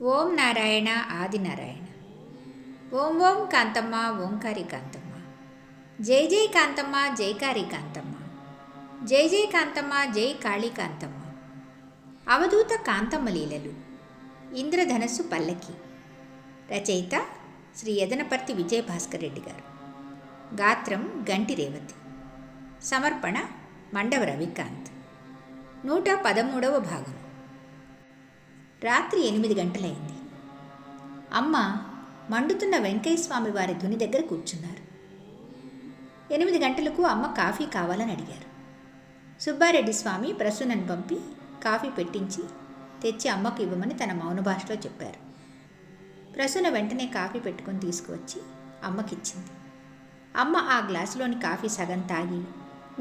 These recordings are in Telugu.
ఓం నారాయణ ఆదినారాయణ. ఓం ఓం కాంతమ్మ ఓంకారి కాంతమ్మ. జై జై కాంతమ్మ జైకారి కాంతమ్మ. జై జై కాంతమ్మ జై కాళీ కాంతమ్మ. అవధూత కాంతమ్మ లీలలు. ఇంద్రధనస్సు పల్లకి. రచయిత శ్రీ యదనపర్తి విజయభాస్కర్ రెడ్డి గారు. గాత్రం గంటి రేవతి. సమర్పణ మండవ రవికాంత్. 113వ భాగం. రాత్రి 8 గంటలైంది. అమ్మ మండుతున్న వెంకయ్య స్వామి వారి ధుని దగ్గర కూర్చున్నారు. 8 గంటలకు అమ్మ కాఫీ కావాలని అడిగారు. సుబ్బారెడ్డి స్వామి ప్రసూనను పంపి కాఫీ పెట్టించి తెచ్చి అమ్మకు ఇవ్వమని తన మౌన భాషలో చెప్పారు. ప్రసూన వెంటనే కాఫీ పెట్టుకొని తీసుకువచ్చి అమ్మకిచ్చింది. అమ్మ ఆ గ్లాసులోని కాఫీ సగం తాగి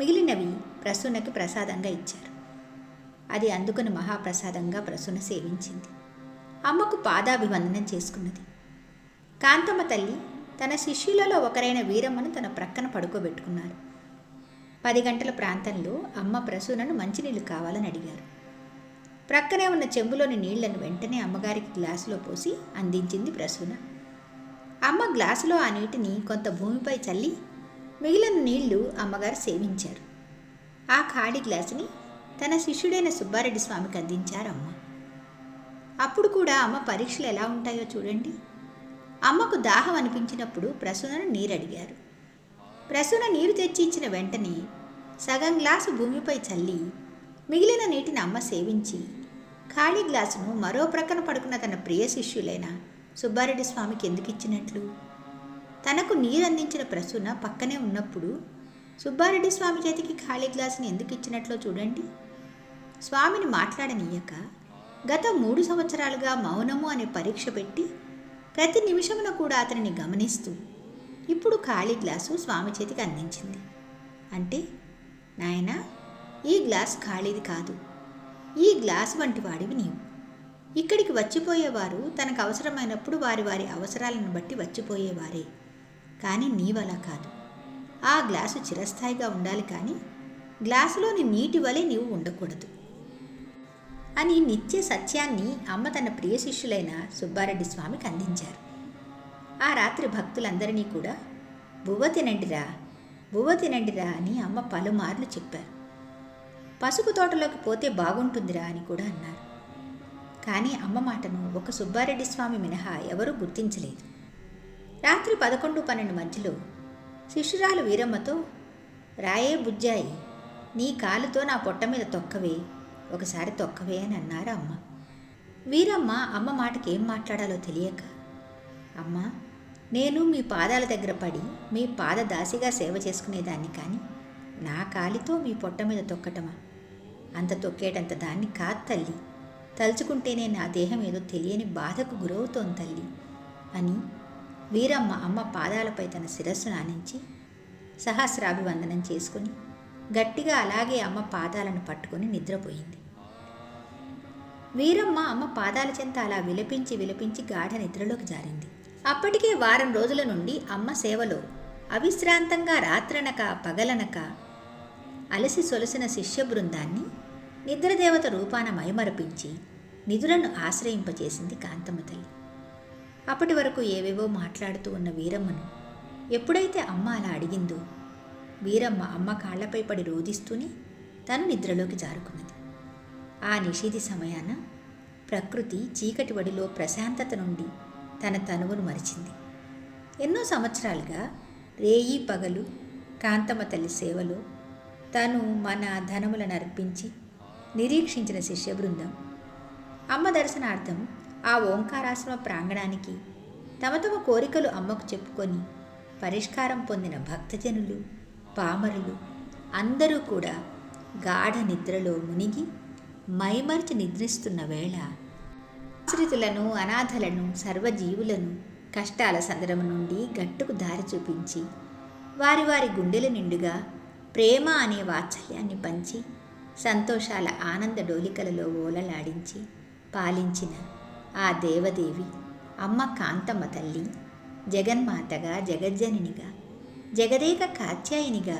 మిగిలినవి ప్రసూనకి ప్రసాదంగా ఇచ్చారు. అది అందుకుని మహాప్రసాదంగా ప్రసూన సేవించింది. అమ్మకు పాదాభివందనం చేసుకున్నది. కాంతమ్మ తల్లి తన శిష్యులలో ఒకరైన వీరమ్మను తన ప్రక్కన పడుకోబెట్టుకున్నారు. 10 గంటల ప్రాంతంలో అమ్మ ప్రసూనను మంచినీళ్ళు కావాలని అడిగారు. ప్రక్కనే ఉన్న చెంబులోని నీళ్లను వెంటనే అమ్మగారికి గ్లాసులో పోసి అందించింది ప్రసూన. అమ్మ గ్లాసులో ఆ నీటిని కొంత భూమిపై చల్లి మిగిలిన నీళ్లు అమ్మగారు సేవించారు. ఆ ఖాళీ గ్లాసుని తన శిష్యుడైన సుబ్బారెడ్డి స్వామికి అందించారమ్మ. అప్పుడు కూడా అమ్మ పరీక్షలు ఎలా ఉంటాయో చూడండి. అమ్మకు దాహం అనిపించినప్పుడు ప్రసూనను నీరు అడిగారు. ప్రసూన నీరు తెచ్చి ఇచ్చిన వెంటనే సగం గ్లాసు భూమిపై చల్లి మిగిలిన నీటిని అమ్మ సేవించి ఖాళీ గ్లాసును మరో ప్రక్కన పడుకున్న తన ప్రియ శిష్యులైన సుబ్బారెడ్డి స్వామికి ఎందుకు ఇచ్చినట్లు? తనకు నీరు అందించిన ప్రసూన పక్కనే ఉన్నప్పుడు సుబ్బారెడ్డి స్వామి చేతికి ఖాళీ గ్లాసుని ఎందుకు ఇచ్చినట్లో చూడండి. స్వామిని మాట్లాడనీయక గత 3 సంవత్సరాలుగా మౌనము అనే పరీక్ష పెట్టి ప్రతి నిమిషమున కూడా అతనిని గమనిస్తూ ఇప్పుడు ఖాళీ గ్లాసు స్వామి చేతికి అందించింది. అంటే నాయనా, ఈ గ్లాస్ ఖాళీది కాదు, ఈ గ్లాసు వంటి వాడివి నీవు. ఇక్కడికి వచ్చిపోయేవారు తనకు అవసరమైనప్పుడు వారి వారి అవసరాలను బట్టి వచ్చిపోయేవారే, కానీ నీవలా కాదు. ఆ గ్లాసు చిరస్థాయిగా ఉండాలి, కానీ గ్లాసులోని నీటి వలె నీవు ఉండకూడదు అని నిత్య సత్యాన్ని అమ్మ తన ప్రియ శిష్యులైన సుబ్బారెడ్డి స్వామికి అందించారు. ఆ రాత్రి భక్తులందరినీ కూడా బువ్వ తినండిరా, బువ్వ తినండిరా అని అమ్మ పలుమార్లు చెప్పారు. పసుపు తోటలోకి పోతే బాగుంటుందిరా అని కూడా అన్నారు. కానీ అమ్మ మాటను ఒక సుబ్బారెడ్డి స్వామి మినహా ఎవరూ గుర్తించలేదు. రాత్రి 11-12 మధ్యలో శిష్యురాలు వీరమ్మతో, రాయే బుజ్జాయి, నీ కాలుతో నా పొట్ట మీద తొక్కవే, ఒకసారి తొక్కవే అని అన్నారు అమ్మ. వీరమ్మ అమ్మ మాటకి ఏం మాట్లాడాలో తెలియక, అమ్మ, నేను మీ పాదాల దగ్గర పడి మీ పాదదాసిగా సేవ చేసుకునేదాన్ని, కానీ నా కాలితో మీ పొట్ట మీద తొక్కటమా? అంత తొక్కేటంత దాన్ని కాదు తల్లి, తలుచుకుంటేనే నా దేహం ఏదో తెలియని బాధకు గురవుతోంది తల్లి అని వీరమ్మ అమ్మ పాదాలపై తన శిరస్సును ఆనించి సహస్రాభివందనం చేసుకుని గట్టిగా అలాగే అమ్మ పాదాలను పట్టుకొని నిద్రపోయింది. వీరమ్మ అమ్మ పాదాల చెంత అలా విలపించి విలపించి గాఢ నిద్రలోకి జారింది. అప్పటికే వారం రోజుల నుండి అమ్మ సేవలో అవిశ్రాంతంగా రాత్రనక పగలనక అలసి సొలసిన శిష్య బృందాన్ని నిద్రదేవత రూపాన మైమరపించి నిధులను ఆశ్రయింపచేసింది కాంతమ్మ తల్లి. అప్పటి వరకు ఏవేవో మాట్లాడుతూ ఉన్న వీరమ్మను ఎప్పుడైతే అమ్మ అలా అడిగిందో, వీరమ్మ అమ్మ కాళ్లపై పడి రోదిస్తూనే తను నిద్రలోకి జారుకున్నది. ఆ నిషేధి సమయాన ప్రకృతి చీకటి వడిలో ప్రశాంతత నుండి తన తనువును మరిచింది. ఎన్నో సంవత్సరాలుగా రేయి పగలు కాంతమ్మ తల్లి సేవలో తను మన ధనములను అర్పించి నిరీక్షించిన శిష్య బృందం అమ్మ దర్శనార్థం ఆ ఓంకారాశ్రమ ప్రాంగణానికి తమ తమ కోరికలు అమ్మకు చెప్పుకొని పరిష్కారం పొందిన భక్తజనులు, పామరులు అందరూ కూడా గాఢ నిద్రలో మునిగి మైమర్చి నిద్రిస్తున్న వేళ ఆశ్రితులను, అనాథలను, సర్వజీవులను కష్టాల సందరము నుండి గట్టుకు దారి చూపించి వారి వారి గుండెల నిండుగా ప్రేమ అనే వాత్సల్యాన్ని పంచి సంతోషాల ఆనంద డోలికలలో ఓలలాడించి పాలించిన ఆ దేవదేవి అమ్మ కాంతమ్మ తల్లి జగన్మాతగా, జగజ్జననిగా, జగదేక కాత్యాయినిగా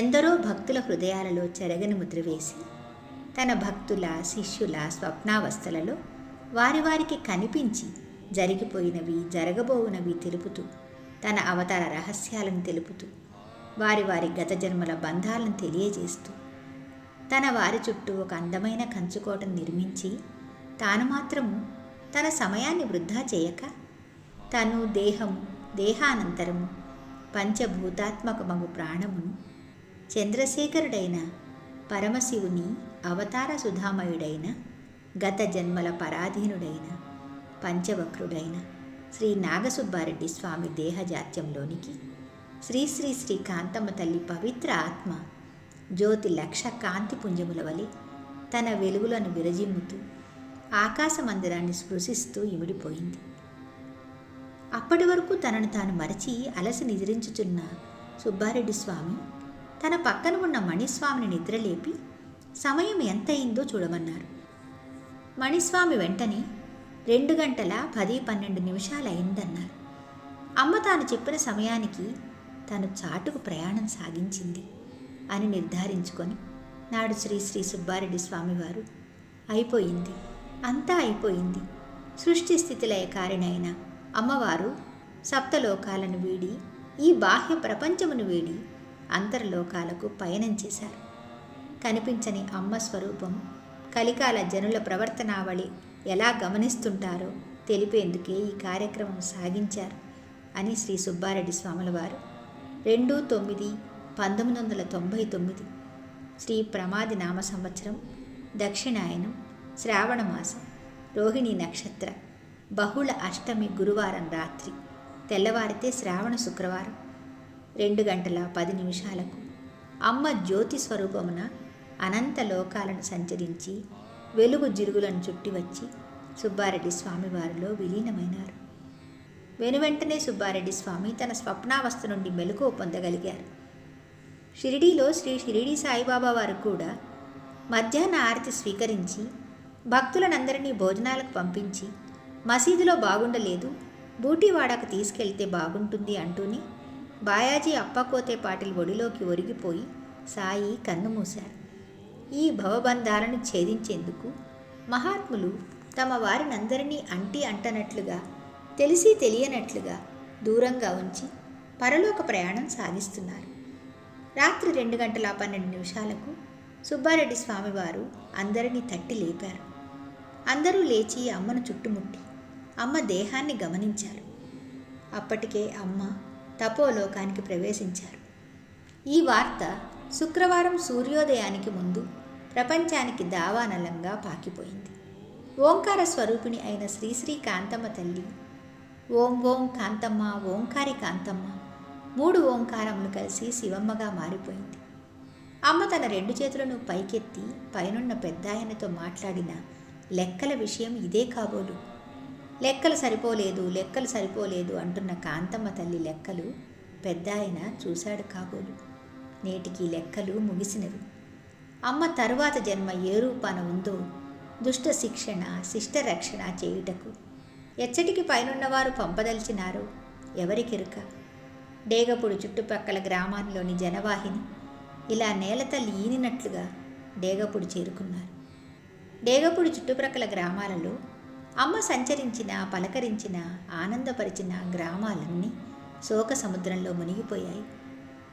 ఎందరో భక్తుల హృదయాలలో చెరగని ముద్ర వేసి తన భక్తుల శిష్యుల స్వప్నావస్థలలో వారి వారికి కనిపించి జరిగిపోయినవి జరగబోవునవి తెలుపుతూ తన అవతార రహస్యాలను తెలుపుతూ వారి వారి గత జన్మల బంధాలను తెలియజేస్తూ తన వారి చుట్టూ ఒక అందమైన కంచుకోటను నిర్మించి తాను మాత్రము తన సమయాన్ని వృధా చేయక తను దేహము దేహానంతరము పంచభూతాత్మకమగు ప్రాణమును చంద్రశేఖరుడైన పరమశివుని అవతార సుధామయుడైన గత జన్మల పరాధీనుడైన పంచవక్రుడైన శ్రీ నాగసుబ్బారెడ్డి స్వామి దేహజాత్యంలోనికి శ్రీ శ్రీ శ్రీ కాంతమ్మ తల్లి పవిత్ర ఆత్మ జ్యోతి లక్ష కాంతి పుంజముల వలె తన వెలుగులను విరజిమ్ముతూ ఆకాశ మందిరాన్ని స్పృశిస్తూ ఇమిడిపోయింది. అప్పటి వరకు తనను తాను మరచి అలసి నిద్రించుచున్న సుబ్బారెడ్డి స్వామి తన పక్కన ఉన్న మణిస్వామిని నిద్రలేపి సమయం ఎంతయిందో చూడమన్నారు. మణిస్వామి వెంటనే 2 గంటల 10-12 అయిందన్నారు. అమ్మ తాను చెప్పిన సమయానికి తను చాటుకు ప్రయాణం సాగించింది అని నిర్ధారించుకొని నాడు శ్రీ శ్రీ సుబ్బారెడ్డి స్వామివారు అయిపోయింది, అంతా అయిపోయింది, సృష్టి స్థితిలయకారిణైన అమ్మవారు సప్తలోకాలను వీడి ఈ బాహ్య ప్రపంచమును వీడి అంతర్లోకాలకు పయనం చేశారు. కనిపించని అమ్మ స్వరూపం కలికాల జనుల ప్రవర్తనావళి ఎలా గమనిస్తుంటారో తెలిపేందుకే ఈ కార్యక్రమం సాగించారు అని శ్రీ సుబ్బారెడ్డి స్వాముల వారు 2/9/1999 శ్రీ ప్రమాది నామ సంవత్సరం దక్షిణాయనం శ్రావణమాసం రోహిణి నక్షత్ర బహుళ అష్టమి గురువారం రాత్రి తెల్లవారితే శ్రావణ శుక్రవారం 2 గంటల 10 నిమిషాలకు అమ్మ జ్యోతి స్వరూపమున అనంత లోకాలను సంచరించి వెలుగు జిరుగులను చుట్టి వచ్చి సుబ్బారెడ్డి స్వామి వారిలో విలీనమైనారు. వెనువెంటనే సుబ్బారెడ్డి స్వామి తన స్వప్నావస్థ నుండి మెలకువ పొందగలిగారు. షిరిడీలో శ్రీ షిరిడీ సాయిబాబా వారు కూడా మధ్యాహ్న ఆరతి స్వీకరించి భక్తులనందరినీ భోజనాలకు పంపించి మసీదులో బాగుండలేదు, బూటీవాడకు తీసుకెళ్తే బాగుంటుంది అంటూనే బాయాజీ అప్పకోతే పాటిల్ ఒడిలోకి ఒరిగిపోయి సాయి కన్నుమూశారు. ఈ భవబంధాలను ఛేదించేందుకు మహాత్ములు తమ వారినందరినీ అంటనట్లుగా తెలిసి తెలియనట్లుగా దూరంగా ఉంచి పరలోక ప్రయాణం సాగిస్తున్నారు. రాత్రి 2 గంటల 12 నిమిషాలకు సుబ్బారెడ్డి స్వామివారు అందరినీ తట్టి లేపారు. అందరూ లేచి అమ్మను చుట్టుముట్టి అమ్మ దేహాన్ని గమనించారు. అప్పటికే అమ్మ తపోలోకానికి ప్రవేశించారు. ఈ వార్త శుక్రవారం సూర్యోదయానికి ముందు ప్రపంచానికి దావానలంగా పాకిపోయింది. ఓంకార స్వరూపిణి అయిన శ్రీశ్రీ కాంతమ్మ తల్లి ఓం ఓం కాంతమ్మ ఓంకారి కాంతమ్మ 3 ఓంకారములు కలిసి శివమ్మగా మారిపోయింది. అమ్మ తన 2 చేతులను పైకెత్తి పైనున్న పెద్దాయనతో మాట్లాడిన లెక్కల విషయం ఇదే కాబోలు. లెక్కలు సరిపోలేదు అంటున్న కాంతమ్మ తల్లి లెక్కలు పెద్దాయన చూశాడు కాబోలు. నేటికి లెక్కలు ముగిసినవి. అమ్మ తరువాత జన్మ ఏ రూపాన ఉందో దుష్ట శిక్షణ శిష్ట రక్షణ చేయుటకు ఎచ్చటికి పైనున్నవారు పంపదలిచినారో ఎవరికెరుక. డేగపూడి చుట్టుపక్కల గ్రామాల్లోని జనవాహిని ఇలా నేలతల్లి ఈనినట్లుగా డేగపూడి చేరుకున్నారు. డేగపూడి చుట్టుప్రక్కల గ్రామాలలో అమ్మ సంచరించిన పలకరించిన ఆనందపరిచిన గ్రామాలన్నీ శోక సముద్రంలో మునిగిపోయాయి.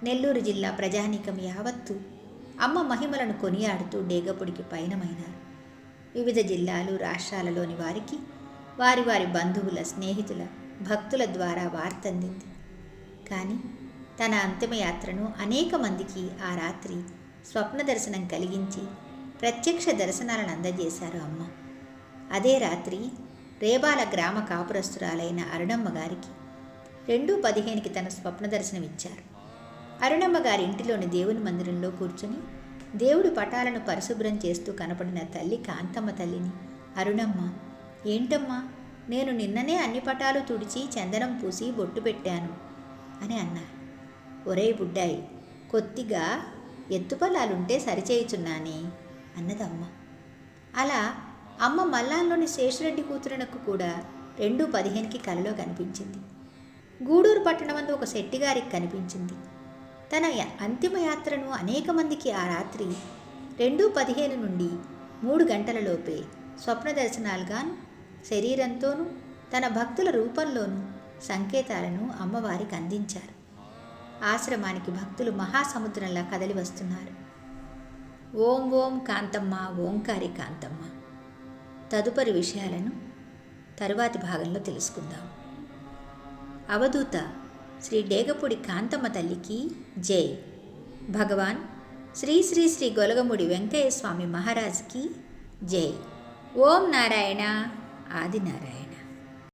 నెల్లూరు జిల్లా ప్రజానీకం యావత్తు అమ్మ మహిమలను కొనియాడుతూ డేగపూడికి పయనమైనారు. వివిధ జిల్లాలు రాష్ట్రాలలోని వారికి వారి వారి బంధువుల స్నేహితుల భక్తుల ద్వారా వార్త అందింది. కానీ తన అంతిమయాత్రను అనేక మందికి ఆ రాత్రి స్వప్న దర్శనం కలిగించి ప్రత్యక్ష దర్శనాలను అందజేశారు అమ్మ. అదే రాత్రి రేబాల గ్రామ కాపురస్తురాలైన అరుణమ్మ గారికి 2:15కి తన స్వప్న దర్శనమిచ్చారు. అరుణమ్మ గారి ఇంటిలోని దేవుని మందిరంలో కూర్చుని దేవుడి పటాలను పరిశుభ్రం చేస్తూ కనపడిన తల్లి కాంతమ్మ తల్లిని, అరుణమ్మ, ఏంటమ్మా, నేను నిన్ననే అన్ని పటాలు తుడిచి చందనం పూసి బొట్టు పెట్టాను అని అన్నారు. ఒరేయ్ బుడ్డాయి, కొద్దిగా ఎత్తుపల్లాలుంటే సరిచేయుచున్నానే అన్నదమ్మ. అలా అమ్మ మల్లాంలోని శేషరెడ్డి కూతురునకు కూడా 2:15కి కలలో కనిపించింది. గూడూరు పట్టణమందు ఒక శెట్టిగారికి కనిపించింది. తన అంతిమయాత్రను అనేక మందికి ఆ రాత్రి 2:15 నుండి 3 గంటలలోపే స్వప్న దర్శనాలుగాను శరీరంతోనూ తన భక్తుల రూపంలోనూ సంకేతాలను అమ్మవారికి అందించారు. ఆశ్రమానికి భక్తులు మహాసముద్రంలా కదలి వస్తున్నారు. ఓం ఓం కాంతమ్మ ఓంకారి కాంతమ్మ. తదుపరి విషయాలను తరువాతి భాగంలో తెలుసుకుందాం. అవధూత శ్రీ డేగపూడి కాంతమ్మ తల్లికి జై. భగవాన్ శ్రీ శ్రీ శ్రీ గొలగముడి వెంకయ్య స్వామి మహారాజ్కి జై. ఓం నారాయణ ఆదినారాయణ.